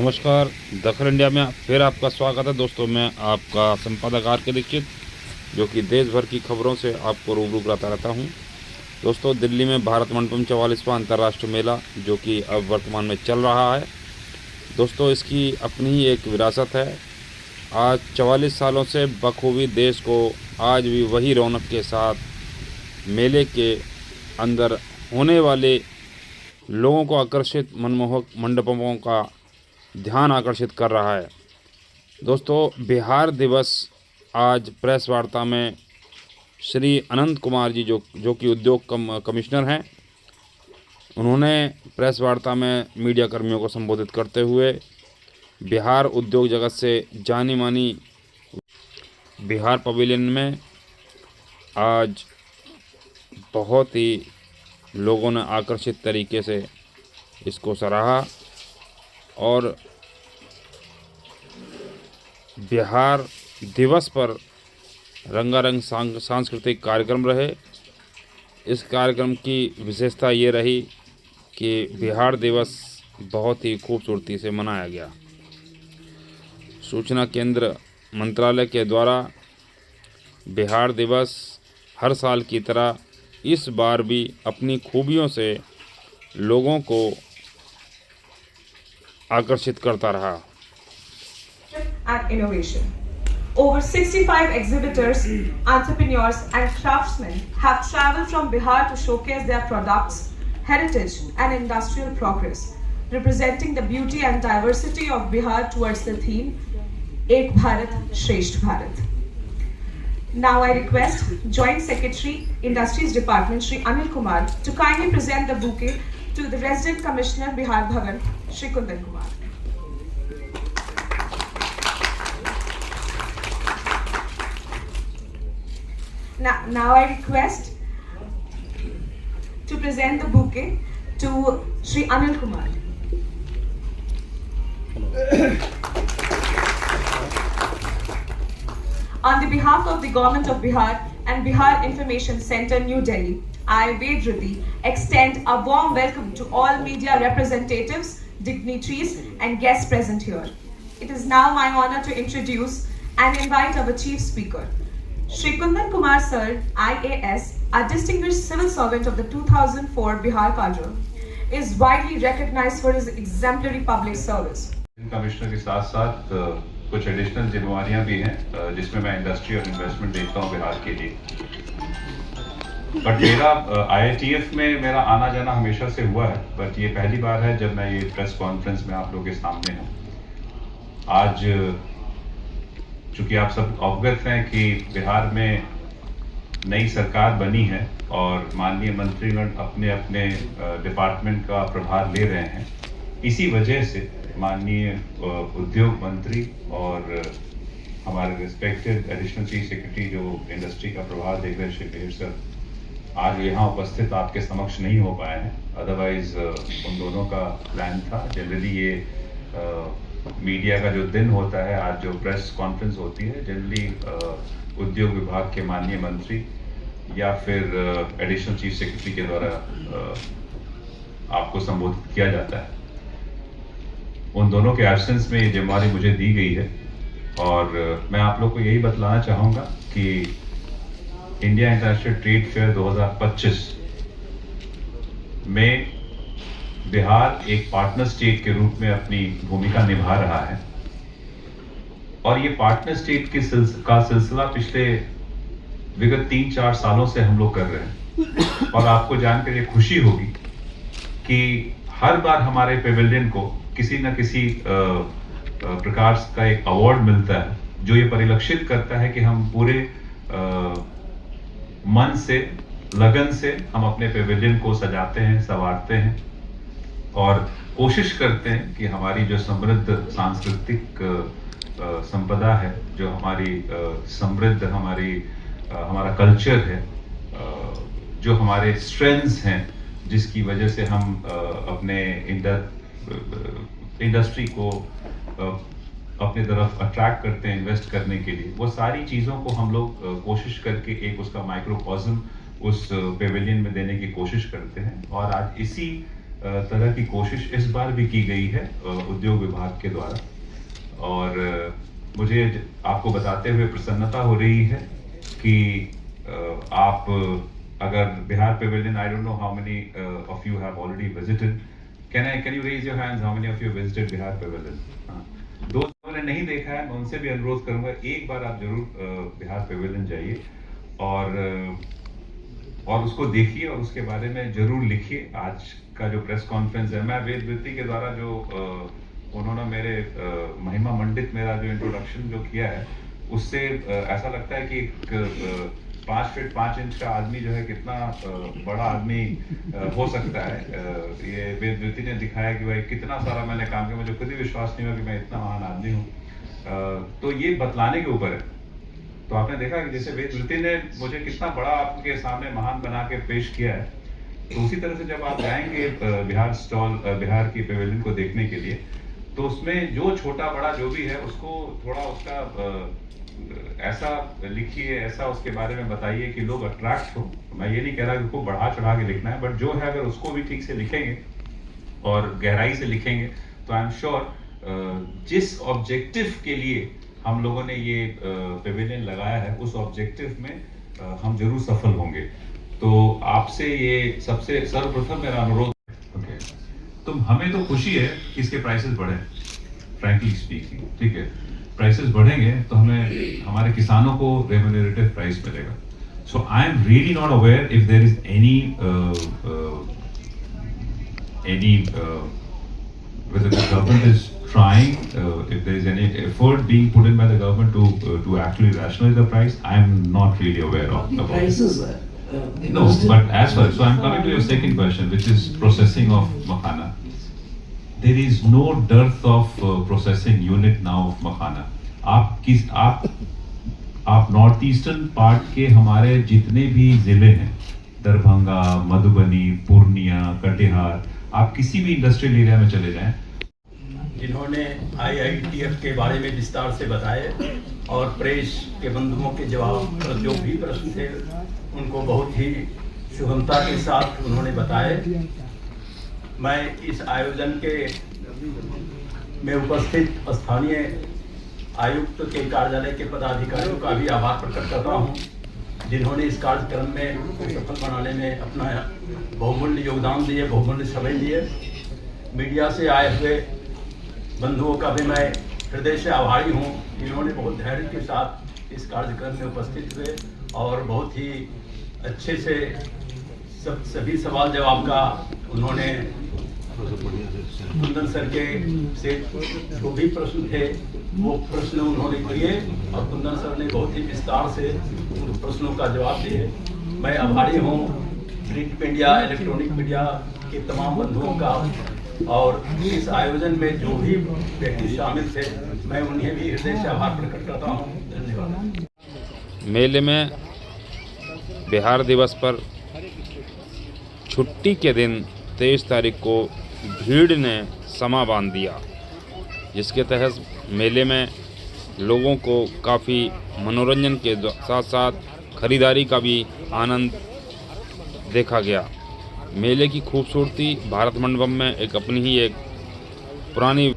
नमस्कार। दखल इंडिया में फिर आपका स्वागत है दोस्तों। मैं आपका संपादक आर.के. दीक्षित, जो कि देश भर की खबरों से आपको रूबरू कराता रहता हूं। दोस्तों, दिल्ली में भारत मंडपम 44वां अंतर्राष्ट्रीय मेला, जो कि अब वर्तमान में चल रहा है दोस्तों, इसकी अपनी ही एक विरासत है। आज 44 सालों से बखूबी देश को आज भी वही रौनक के साथ मेले के अंदर होने वाले लोगों को आकर्षित मनमोहक मंडपों का ध्यान आकर्षित कर रहा है। दोस्तों, बिहार दिवस आज प्रेस वार्ता में श्री अनंत कुमार जी, जो कि उद्योग कमिश्नर हैं, उन्होंने प्रेस वार्ता में मीडिया कर्मियों को संबोधित करते हुए बिहार उद्योग जगत से जानी मानी बिहार पवेलियन में आज बहुत ही लोगों ने आकर्षित तरीके से इसको सराहा और बिहार दिवस पर रंगारंग सांस्कृतिक कार्यक्रम रहे। इस कार्यक्रम की विशेषता ये रही कि बिहार दिवस बहुत ही खूबसूरती से मनाया गया। सूचना केंद्र मंत्रालय के द्वारा बिहार दिवस हर साल की तरह इस बार भी अपनी खूबियों से लोगों को आकर्षित करता रहा। And innovation. Over 65 exhibitors, entrepreneurs and craftsmen have traveled from Bihar to showcase their products, heritage and industrial progress, representing the beauty and diversity of Bihar towards the theme Ek Bharat, Shresth Bharat. Now I request Joint Secretary, Industries Department, Shri Anil Kumar, to kindly present the bouquet to the Resident Commissioner, Bihar Bhavan, Shri Kundan Kumar. Now I request to present the bouquet to Shri Anil Kumar. On the behalf of the Government of Bihar and Bihar Information Center, New Delhi, I, Vedruti, extend a warm welcome to all media representatives, dignitaries and guests present here. It is now my honor to introduce and invite our Chief Speaker, Shri Kundan Kumar Sir, IAS, a distinguished civil servant of the 2004 Bihar cadre, is widely recognized for his exemplary public service. Commissioner के साथ साथ कुछ additional जिम्मेवारियां भी हैं, जिसमें मैं industry और investment देखता हूं बिहार के लिए। बट मेरा IITF में मेरा आना जाना हमेशा से हुआ है, बट ये पहली बार है जब मैं ये प्रेस कॉन्फ्रेंस में आप लोगों के सामने हूँ। आज चूंकि आप सब अवगत हैं कि बिहार में नई सरकार बनी है और माननीय मंत्रीगण अपने अपने डिपार्टमेंट का प्रभार ले रहे हैं, इसी वजह से माननीय उद्योग मंत्री और हमारे रिस्पेक्टेड एडिशनल चीफ सेक्रेटरी जो इंडस्ट्री का प्रभार देख रहे हैं, श्री मेहर सर, आज यहाँ उपस्थित आपके समक्ष नहीं हो पाए हैं। अदरवाइज उन दोनों का प्लान था। जनरली ये मीडिया का जो दिन होता है, आज जो प्रेस कॉन्फ्रेंस होती है, जनरली उद्योग विभाग के माननीय मंत्री या फिर एडिशनल चीफ सेक्रेटरी के द्वारा आपको संबोधित किया जाता है। उन दोनों के एब्सेंस में ये जिम्मेवारी मुझे दी गई है और मैं आप लोग को यही बतलाना चाहूँगा कि इंडिया इंटरनेशनल ट्रेड फेयर 2025 में बिहार एक पार्टनर स्टेट के रूप में अपनी भूमिका निभा रहा है और ये पार्टनर स्टेट का सिलसिला पिछले विगत 3-4 सालों से हम लोग कर रहे हैं। और आपको जानकर ये खुशी होगी कि हर बार हमारे पेविलियन को किसी न किसी प्रकार का एक अवार्ड मिलता है, जो ये परिलक्षित करता है कि हम पूरे मन से, लगन से हम अपने पेविलियन को सजाते हैं, संवारते हैं और कोशिश करते हैं कि हमारी जो समृद्ध सांस्कृतिक संपदा है, जो हमारी समृद्ध हमारा कल्चर है, जो हमारे स्ट्रेंथ्स हैं, जिसकी वजह से हम अपने इंडस्ट्री को अपनी तरफ अट्रैक्ट करते हैं इन्वेस्ट करने के लिए, वो सारी चीज़ों को हम लोग कोशिश करके एक उसका माइक्रोकॉज्म उस पेविलियन में देने की कोशिश करते हैं। और आज इसी तरह की कोशिश इस बार भी की गई है उद्योग विभाग के द्वारा। और मुझे आपको बताते हुए प्रसन्नता हो रही है कि आप अगर Bihar pavilion, I don't know how many of you have already visited, can you raise your hands, how many of you visited Bihar pavilion? दो ने नहीं देखा है, मैं उनसे भी अनुरोध करूंगा एक बार आप जरूर बिहार पेविलियन जाइए और उसको देखिए और उसके बारे में जरूर लिखिए। आज का जो प्रेस कॉन्फ्रेंस है, मैं वेद वृत्ति के द्वारा जो उन्होंने मेरे महिमा मंडित मेरा जो इंट्रोडक्शन जो किया है, उससे ऐसा लगता है कि एक 5 फीट 5 इंच का आदमी जो है कितना बड़ा आदमी हो सकता है। ये वेद वृत्ति ने दिखाया कि भाई कितना सारा मैंने काम किया, मुझे खुद ही विश्वास नहीं हुआ कि मैं इतना महान आदमी हूँ। तो ये बतलाने के ऊपर है। तो आपने देखा कि जैसे वेद वृत्ति ने मुझे कितना बड़ा आपके सामने महान बना के पेश किया है, तो उसी तरह से जब आप जाएंगे बिहार की पेविलियन को देखने के लिए, तो उसमें जो छोटा बड़ा जो भी है उसको थोड़ा उसका ऐसा लिखिए, ऐसा उसके बारे में बताइए कि लोग अट्रैक्ट हो। मैं ये नहीं कह रहा कि उसको बढ़ा चढ़ा के लिखना है, बट जो है अगर उसको भी ठीक से लिखेंगे और गहराई से लिखेंगे तो आई एम श्योर जिस ऑब्जेक्टिव के लिए हम लोगों ने ये पेविलियन लगाया है उस ऑब्जेक्टिव में हम जरूर सफल होंगे। तो आपसे ये सबसे सर्वप्रथम मेरा अनुरोध है। तो हमें तो खुशी है कि इसके प्राइसेस बढ़े, फ्रैंकली स्पीकिंग, ठीक है। प्राइसेस बढ़ेंगे तो हमें हमारे किसानों को रेम्यूनरेटिव प्राइस मिलेगा। So I am really not aware if there is any whether the government is trying, if there is any effort being put in by the government to actually rationalize the price. I am not really aware of The about prices No, but as far, so I'm coming to your second question, which is processing of makhana. There is no dearth of processing unit now of makhana. आप north eastern part के हमारे जितने भी जिले हैं, दरभंगा, मधुबनी, पूर्णिया, कटिहार, आप किसी भी इंडस्ट्रियल एरिया में चले जाएं, जिन्होंने IITF के बारे में विस्तार से बताए और प्रेस के बंधुओं के जवाब पर जो भी प्रश्न थे उनको बहुत ही सुगमता के साथ उन्होंने बताए। मैं इस आयोजन के में उपस्थित स्थानीय आयुक्त के कार्यालय के पदाधिकारियों का भी आभार प्रकट करता हूँ, जिन्होंने इस कार्यक्रम में सफल बनाने में अपना बहुमूल्य योगदान दिए, बहुमूल्य समय दिए। मीडिया से आए हुए बंधुओं का भी मैं हृदय से आभारी हूँ, जिन्होंने बहुत धैर्य के साथ इस कार्यक्रम में उपस्थित हुए और बहुत ही अच्छे से सभी सवाल जवाब का उन्होंने कुंदन सर के से जो भी प्रश्न थे वो प्रश्न उन्होंने किए और कुंदन सर ने बहुत ही विस्तार से उन प्रश्नों का जवाब दिए। मैं आभारी हूँ प्रिंट मीडिया, इलेक्ट्रॉनिक मीडिया के तमाम बंधुओं का, और इस आयोजन में जो भी व्यक्ति शामिल थे मैं उन्हें भी हृदय से आभार प्रकट करता हूँ। धन्यवाद। मेले में बिहार दिवस पर छुट्टी के दिन 23 तारीख को भीड़ ने समा बांध दिया, जिसके तहत मेले में लोगों को काफ़ी मनोरंजन के साथ साथ खरीदारी का भी आनंद देखा गया। मेले की खूबसूरती भारत मंडपम में एक अपनी ही एक पुरानी